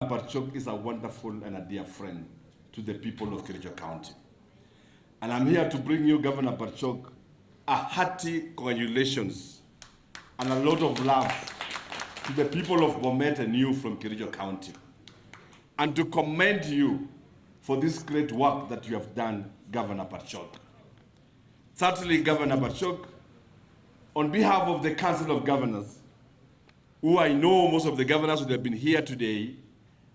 Barchok is a wonderful and a dear friend to the people of Kericho County. And I'm here to bring you, Governor Barchok, a hearty congratulations and a lot of love to the people of Bomet and you from Kericho County. And to commend you for this great work that you have done, Governor Barchok. Certainly, Governor Barchok, on behalf of the Council of Governors, who I know most of the governors who have been here today,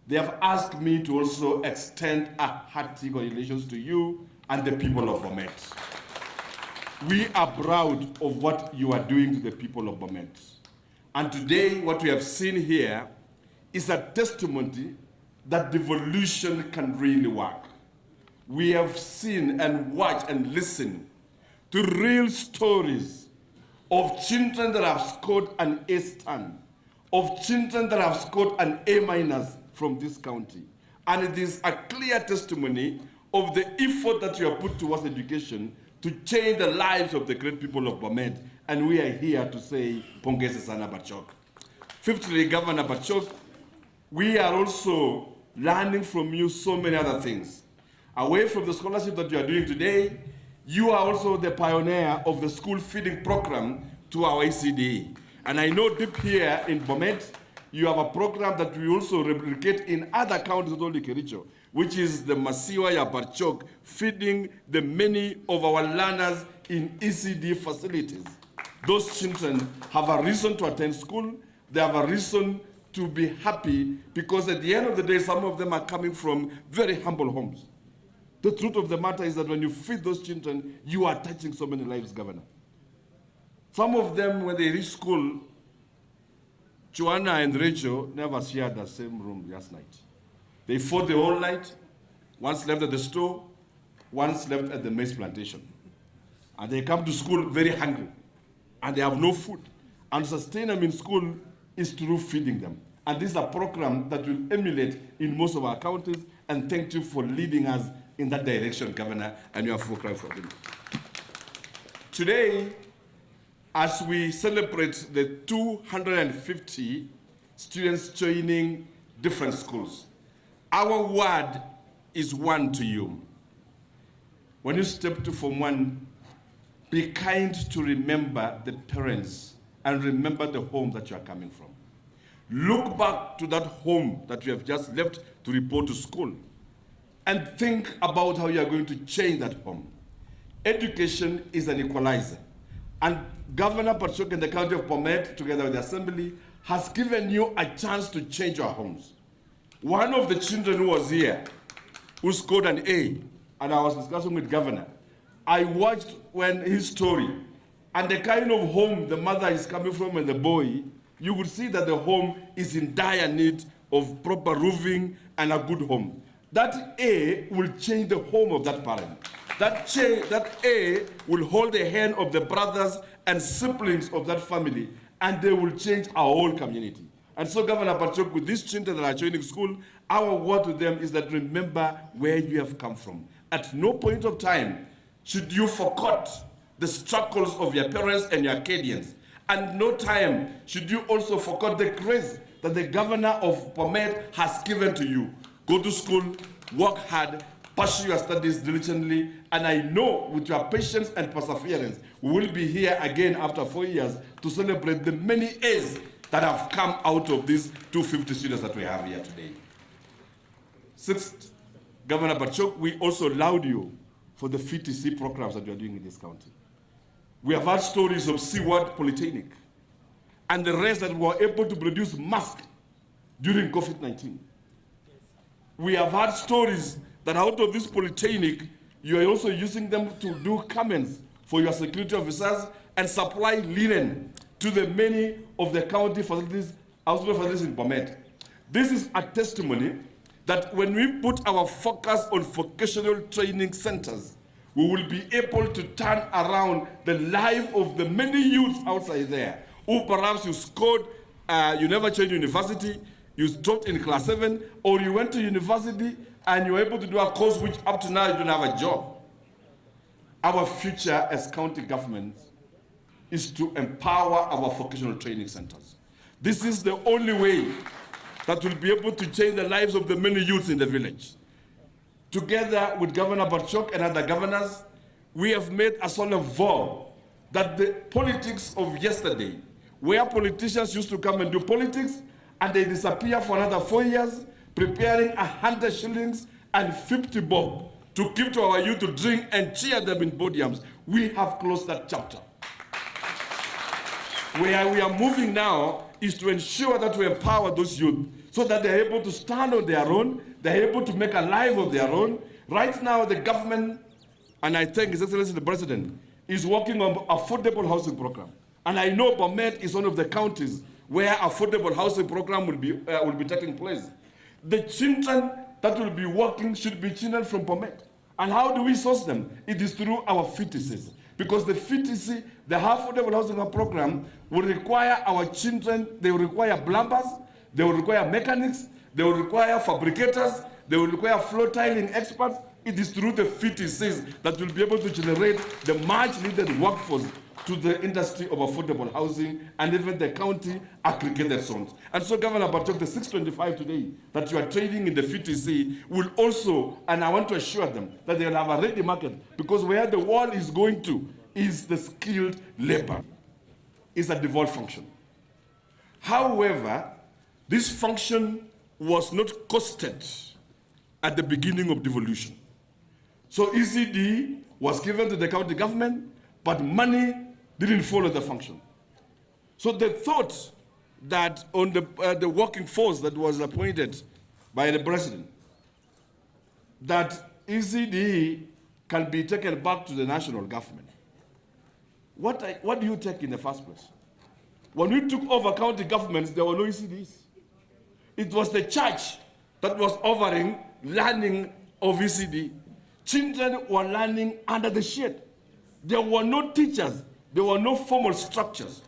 they have asked me to also extend a hearty congratulations to you and the people of Bomet. We are proud of what you are doing to the people of Bomet. And today, what we have seen here is a testimony that devolution can really work. We have seen and watched and listened to real stories of children that have scored an A star, of children that have scored an A- from this county. And it is a clear testimony of the effort that you have put towards education to change the lives of the great people of Bomet. And we are here to say, Pongezi sana Barchok. Fifthly, Governor Barchok, we are also learning from you so many other things. Away from the scholarship that you are doing today, you are also the pioneer of the school feeding program to our ECD. And I know deep here in Bomet, you have a program that we also replicate in other counties, not only Kericho, which is the Masiwa ya Barchok, feeding the many of our learners in ECD facilities. Those children have a reason to attend school. They have a reason to be happy because at the end of the day, some of them are coming from very humble homes. The truth of the matter is that when you feed those children, you are touching so many lives, Governor. Some of them, when they reach school, Joanna and Rachel never shared the same room last night. They fought the whole night. One slept at the store, one slept at the maize plantation. And they come to school very hungry, and they have no food. And to sustain them in school is through feeding them. And this is a program that will emulate in most of our counties, and thank you for leading us in that direction, Governor, and you are full cry for him. Today, as we celebrate the 250 students joining different schools, our word is one to you. When you step to Form 1, be kind to remember the parents and remember the home that you are coming from. Look back to that home that you have just left to report to school and think about how you are going to change that home. Education is an equalizer. And Governor Barchok and the County of Bomet, together with the Assembly, has given you a chance to change your homes. One of the children who was here, who scored an A, and I was discussing with Governor, I watched when his story, and the kind of home the mother is coming from and the boy, you would see that the home is in dire need of proper roofing and a good home. That A will change the home of that parent. That A will hold the hand of the brothers and siblings of that family, and they will change our whole community. And so, Governor Barchok, with these children that are joining school, our word to them is that remember where you have come from. At no point of time should you forget the struggles of your parents and your Acadians. And no time should you also forget the grace that the Governor of Bomet has given to you. Go to school, work hard, pursue your studies diligently, and I know with your patience and perseverance, we will be here again after 4 years to celebrate the many A's that have come out of these 250 students that we have here today. Sixth, Governor Barchok, we also allowed you for the FTC programs that you are doing in this county. We have had stories of Seward Polytechnic and the rest that were able to produce masks during COVID-19. We have had stories that out of this polytechnic, you are also using them to do comments for your security officers and supply linen to the many of the county facilities, hospital facilities in Bomet. This is a testimony that when we put our focus on vocational training centers, we will be able to turn around the life of the many youths outside there, who perhaps you scored, you never changed university, you dropped in class 7, or you went to university and you were able to do a course which up to now you don't have a job. Our future as county governments is to empower our vocational training centers. This is the only way that will be able to change the lives of the many youths in the village. Together with Governor Barchok and other governors, we have made a solemn vow that the politics of yesterday, where politicians used to come and do politics and they disappear for another 4 years, preparing 100 shillings and 50 bob to give to our youth to drink and cheer them in podiums, we have closed that chapter. Where we are moving now is to ensure that we empower those youth so that they're able to stand on their own, they're able to make a life of their own. Right now, the government, and I thank His Excellency the President, is working on affordable housing program. And I know Bomet is one of the counties where affordable housing program will be taking place. The children that will be working should be children from Bomet. And how do we source them? It is through our FTCs. Because the FTC, the affordable housing program, will require our children, they will require plumbers, they will require mechanics, they will require fabricators, they will require floor tiling experts. It is through the FTCs that will be able to generate the much needed workforce to the industry of affordable housing and even the county aggregated zones. And so Governor Barchok, the 625 today that you are trading in the FTC will also, and I want to assure them that they will have a ready market, because where the world is going to is the skilled labor. It's a devolved function. However, this function was not costed at the beginning of devolution. So ECD was given to the county government, but money didn't follow the function. So they thought that on the working force that was appointed by the president, that ECD can be taken back to the national government. What do you take in the first place? When we took over county governments, there were no ECDs. It was the church that was offering learning of ECD. Children were learning under the shade. There were no teachers. There were no formal structures.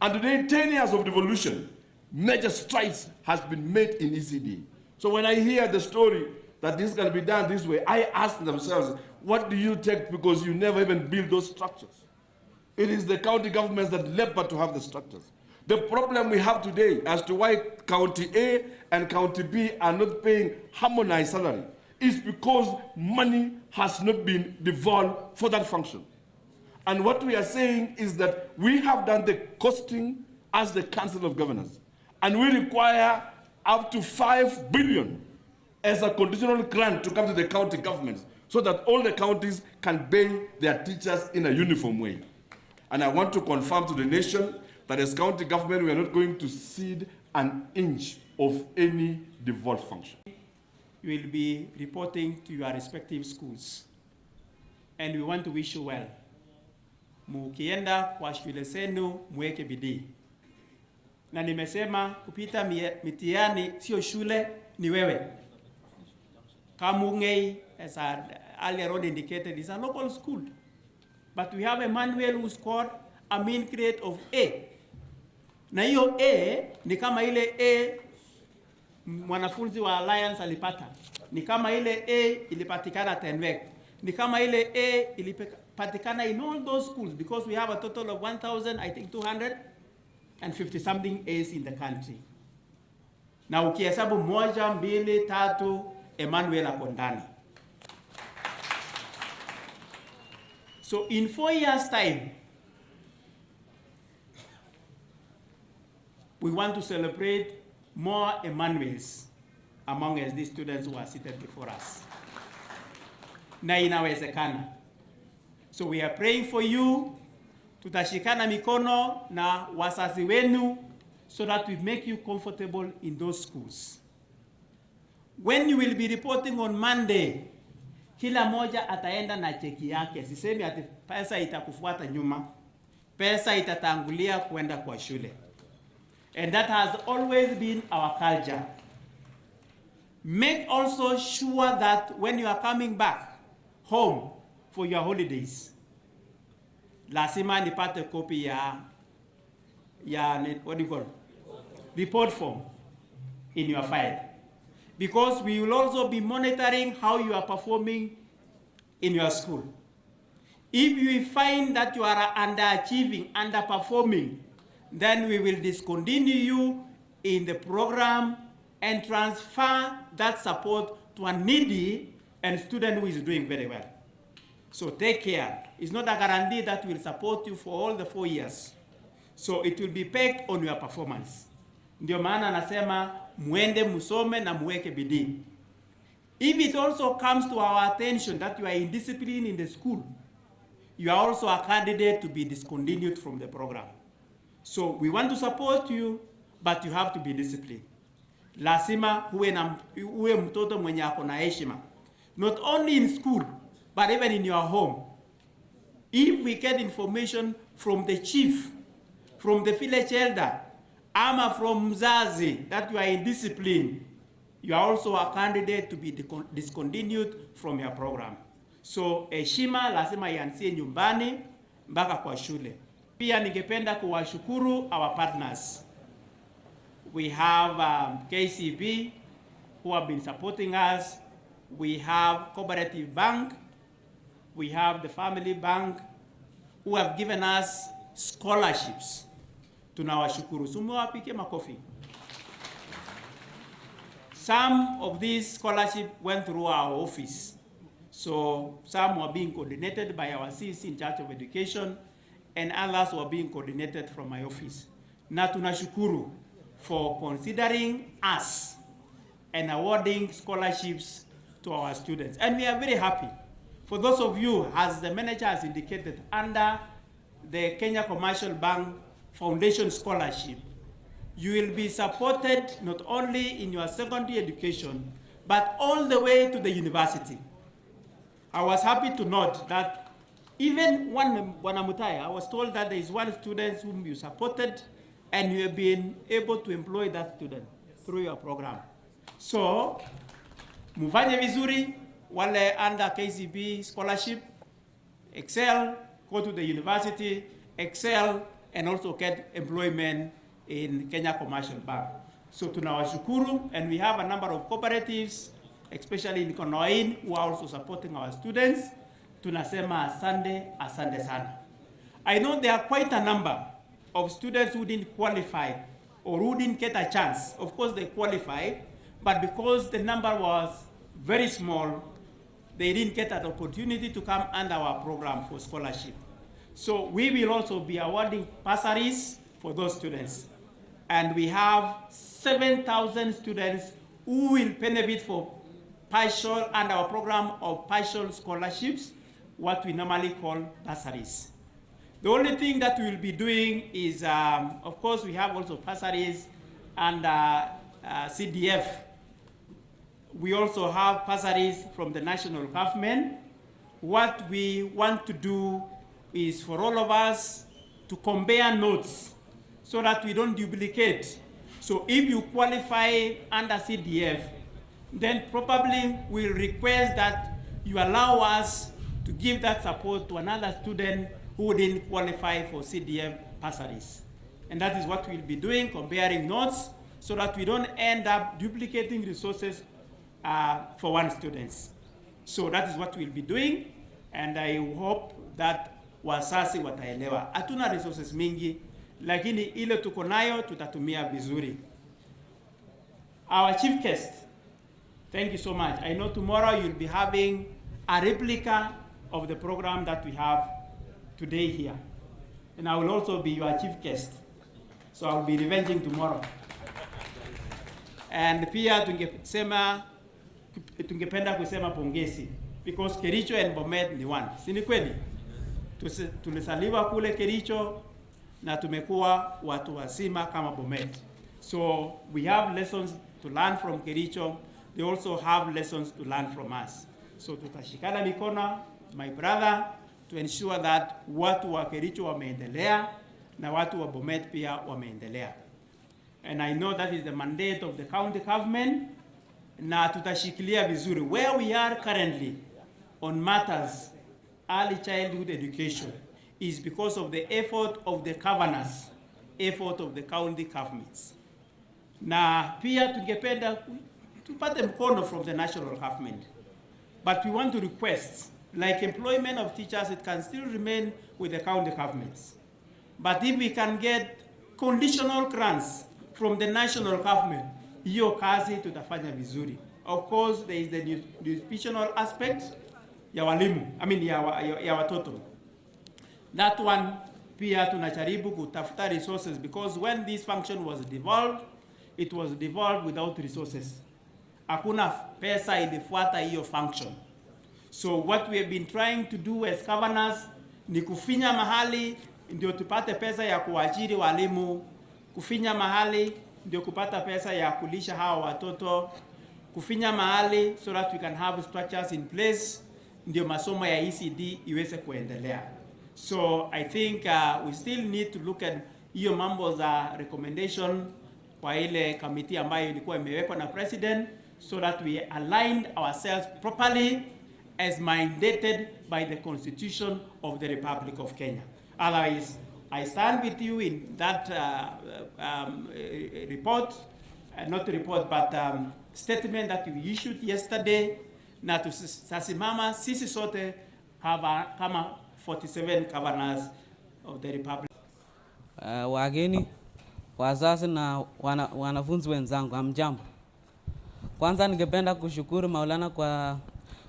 And today, 10 years of devolution, major strides has been made in ECD. So when I hear the story that this can be done this way, I ask themselves, what do you take because you never even build those structures? It is the county governments that labor to have the structures. The problem we have today as to why County A and County B are not paying harmonized salary is because money has not been devolved for that function. And what we are saying is that we have done the costing as the Council of Governors, and we require up to 5 billion as a conditional grant to come to the county governments so that all the counties can pay their teachers in a uniform way. And I want to confirm to the nation that as county government, we are not going to cede an inch of any devolved function. You will be reporting to your respective schools, and we want to wish you well. Mukienda kwa shule zenu mweke bidii. Na nimesema kupita mitihani sio shule, ni wewe. Kamungei, as earlier on indicated, is a local school. But we have Emmanuel who scored a mean grade of A. Na hiyo A ni kama ile A mwanafunzi wa Alliance alipata. Ni kama ile A ilipatikana Tenwek. Ni kama ile A ilipatikana in all those schools, because we have a total of 1,250 something A's in the country. Na ukihesabu 1, 2, 3, Emmanuel ako ndani. So in 4 years' time, we want to celebrate more Emmanuels among us, these students who are seated before us. Na inawezekana. So we are praying for you. Tutashikana mikono na wazazi wenu so that we make you comfortable in those schools. When you will be reporting on Monday, kila moja ataenda na cheki yake. Sisemi ati pesa itakufuata nyuma. Pesa itatangulia kwenda kwa shule. And that has always been our culture. Make also sure that when you are coming back home for your holidays, lazima nipate copy ya what do you call it? Report form in your file. Because we will also be monitoring how you are performing in your school. If we find that you are underachieving, underperforming, then we will discontinue you in the program and transfer that support to a needy and student who is doing very well. So take care. It's not a guarantee that will support you for all the 4 years. So it will be pegged on your performance. Ndio maana nasema muende musome na muweke bidii. If it also comes to our attention that you are indisciplined in the school, you are also a candidate to be discontinued from the program. So we want to support you, but you have to be disciplined. Lazima uwe mtoto mwenye ako na heshima. Not only in school, but even in your home. If we get information from the chief, from the village elder, ama from mzazi that you are indisciplined, you are also a candidate to be discontinued from your program. So heshima lazima ianzie nyumbani mpaka kwa shule. Pia ningependa kuwashukuru our partners. We have KCB who have been supporting us. We have Cooperative Bank. We have the Family Bank who have given us scholarships. Tunawashukuru. Sumuwapike makofi. Some of these scholarships went through our office. So some were being coordinated by our CC in charge of education, and others were being coordinated from my office. Na tunashukuru for considering us and awarding scholarships to our students. And we are very happy. For those of you, as the manager has indicated, under the Kenya Commercial Bank Foundation Scholarship, you will be supported not only in your secondary education, but all the way to the university. I was happy to note that even one Mutai, I was told that there is one student whom you supported and you have been able to employ that student through your program. So, mufanye vizuri, wale under KCB scholarship, excel, go to the university, excel, and also get employment in Kenya Commercial Bank. So tunawashukuru, and we have a number of cooperatives, especially in Konoin, who are also supporting our students. Tunasema asante sana. I know there are quite a number of students who didn't qualify or who didn't get a chance. Of course they qualified, but because the number was very small, they didn't get an opportunity to come under our program for scholarship. So we will also be awarding bursaries for those students. And we have 7,000 students who will benefit for partial and our program of partial scholarships, what we normally call bursaries. The only thing that we will be doing is, of course, we have also bursaries and CDF. We also have bursaries from the national government. What we want to do is for all of us to compare notes so that we don't duplicate. So if you qualify under CDF, then probably we'll request that you allow us to give that support to another student who didn't qualify for CDF bursaries. And that is what we'll be doing, comparing notes, so that we don't end up duplicating resources for one student. So that is what we'll be doing, and I hope that wasasi wataelewa. Hatuna resources mingi, lakini ile tuko nayo tutatumia vizuri. Our chief guest, thank you so much. I know tomorrow you'll be having a replica of the program that we have today here. And I will also be your chief guest. So I'll be revenging tomorrow. And pia tungependa kusema pongezi, because Kericho and Bomet ni one. Si ni kweli? Tulisaliwa kule Kericho na tumekuwa watu wazima kama Bomet. So we have lessons to learn from Kericho. They also have lessons to learn from us. So tutashikana mikono, my brother, to ensure that watu wa Kericho wameendelea na watu wa Bomet pia wameendelea. And I know that is the mandate of the county government, na tutashikilia vizuri. Where we are currently on matters early childhood education is because of the effort of the governors, effort of the county governments. Na pia tungependa tupate mkono from the national government. But we want to request, like employment of teachers, it can still remain with the county governments. But if we can get conditional grants from the national government hiyo kazi tutafanya vizuri. Of course there is the nutritional aspect ya walimu, ya watoto. That one pia tunajaribu kutafuta resources, because when this function was devolved, it was devolved without resources. Hakuna pesa ilifuata hiyo function. So what we have been trying to do as governors ni kufinya mahali ndio tupate pesa ya kuajiri walimu, kufinya mahali ndio kupata pesa ya kulisha hawa watoto, kufinya mahali so that we can have structures in place ndio masomo ya ECD iweze kuendelea. So I think we still need to look at hiyo mambo za recommendation kwa ile committee ambayo ilikuwa imewekwa na president, so that we aligned ourselves properly as mandated by the Constitution of the Republic of Kenya. Otherwise, I stand with you in that report, not report, but statement that we issued yesterday, na tusasimama sisi sote kama 47 governors of the Republic. Wageni, wazazi na wanafunzi wenzangu, hamjambo. Kwanza ningependa kushukuru Maulana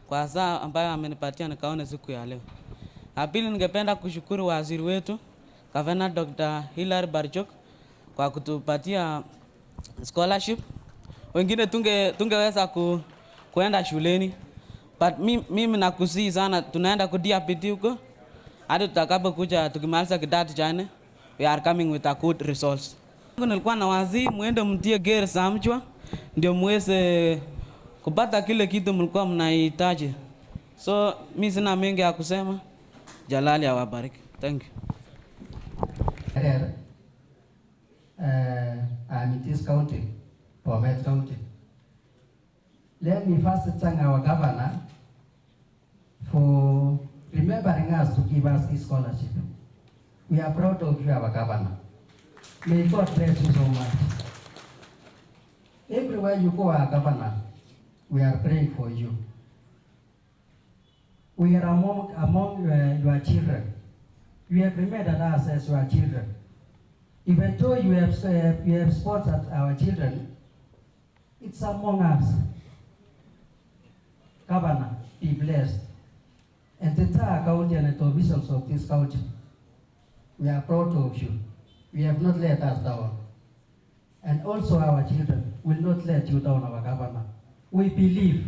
kwa saa ambayo amenipatia nikaone siku ya leo. Pili ningependa kushukuru waziri wetu Governor Dr. Erick Barchok kwa kutupatia scholarship. Wengine tungeweza kuenda shuleni, but mimi nakusii sana tunaenda kuDRPT huko hadi tutakapokuja tukimaliza kidato cha 4. We are coming with a good results. Nilikuwa na wazi muende mtie gere samchwa ndio muweze kupata kile kitu mlikuwa mnahitaji. So mimi sina mengi ya kusema. Jalali awabariki. Thank you. I'm in this county, Bomet County. Let me first thank our governor for remembering us to give us this scholarship. We are proud of you, our governor. May God bless you so much. Everywhere you go, our governor, we are praying for you. We are among your children. You have remembered us as your children. Even though you have sponsored our children, it's among us. Governor, be blessed. And the entire county and the officials of this county, we are proud of you. We have not let us down. And also our children will not let you down, our governor. We believe,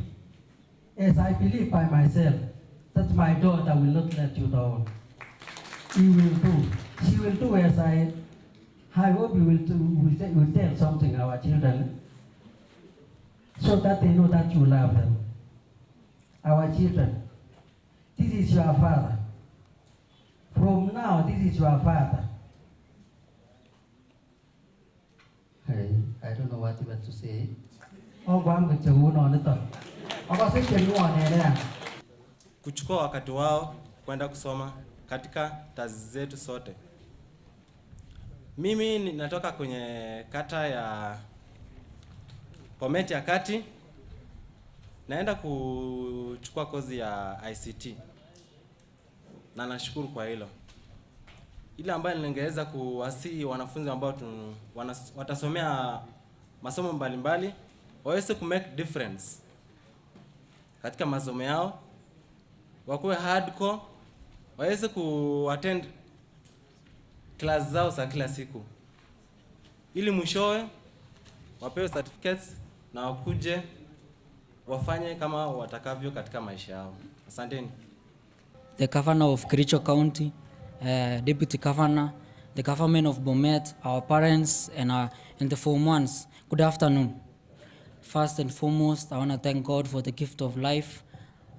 as I believe by myself, that my daughter will not let you down. She will do. She will do as I hope you will tell something our children, so that they know that you love them. Our children, this is your father. From now, this is your father. Hey, I don't know what you want to say. Kuchukua wakati wao kwenda kusoma katika taasisi zetu sote. Mimi natoka kwenye kata ya Bomet ya Kati. Naenda kuchukua kozi ya ICT. Na nashukuru kwa hilo. Ile ambayo ningeweza kuwasihi wanafunzi ambao watasomea masomo mbalimbali waweze ku make difference katika masomo yao, wakuwe hardcore, waweze attend class zao za kila siku, ili mwishowe wapewe certificates na wakuje wafanye kama watakavyo katika maisha yao. Asanteni. The Governor of Kericho County, Deputy Governor, the government of Bomet, our parents, and the Form 1s. Good afternoon. First and foremost, I want to thank God for the gift of life.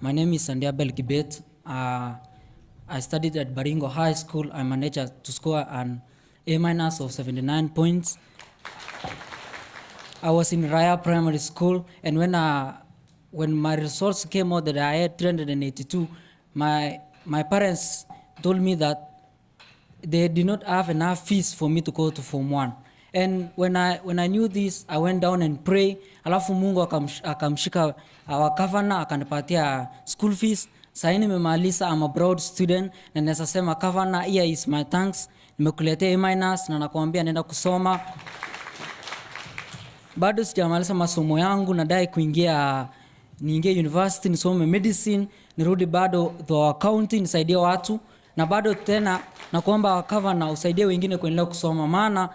My name is Sandiabel Kibet. I studied at Baringo High School. I managed to score an A- of 79 points. I was in Raya Primary School, and when my results came out that I had 382, my parents told me that they did not have enough fees for me to go to Form 1. And when I knew this, I went down and pray. Alafu Mungu akamshika our governor akanipatia school fees. Sasa nimemaliza, I'm a broad student, na naweza sema governor, here is my thanks. Nimekuletea A- na nakwambia nenda kusoma. bado sijamaliza masomo yangu, nadai niingie university nisome medicine, nirudi bado the county nisaidie watu, na bado tena na kuomba governor usaidie wengine kuendelea kusoma, maana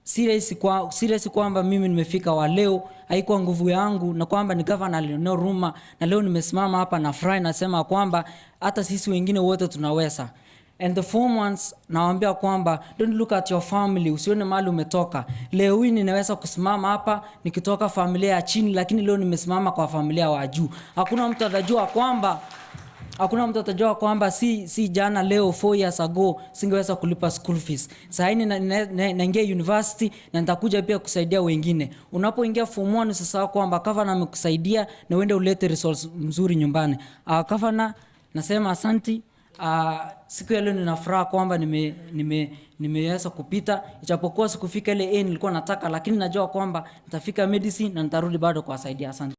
serious kwamba mimi nimefika wa leo haikuwa nguvu yangu, na kwamba ni governor alionea huruma, na leo nimesimama hapa na fry nasema kwamba hata sisi wengine wote tunaweza. And the form ones nawaambia kwamba don't look at your family, usione mahali umetoka. Leo hii ninaweza kusimama hapa nikitoka familia ya chini, lakini leo nimesimama kwa familia wa juu. Hakuna mtu atajua kwamba si jana leo 4 years ago singeweza kulipa school fees. Sasa hivi naingia university na nitakuja pia kusaidia wengine. Unapoingia form 1 sasa kwamba governor amekusaidia na uende ulete results mzuri nyumbani. Governor nasema asante. Siku ya leo nina furaha kwamba nimeweza kupita, ijapokuwa sikufika ile nilikuwa nataka, lakini najua kwamba nitafika medicine na nitarudi bado kuwasaidia. Asante.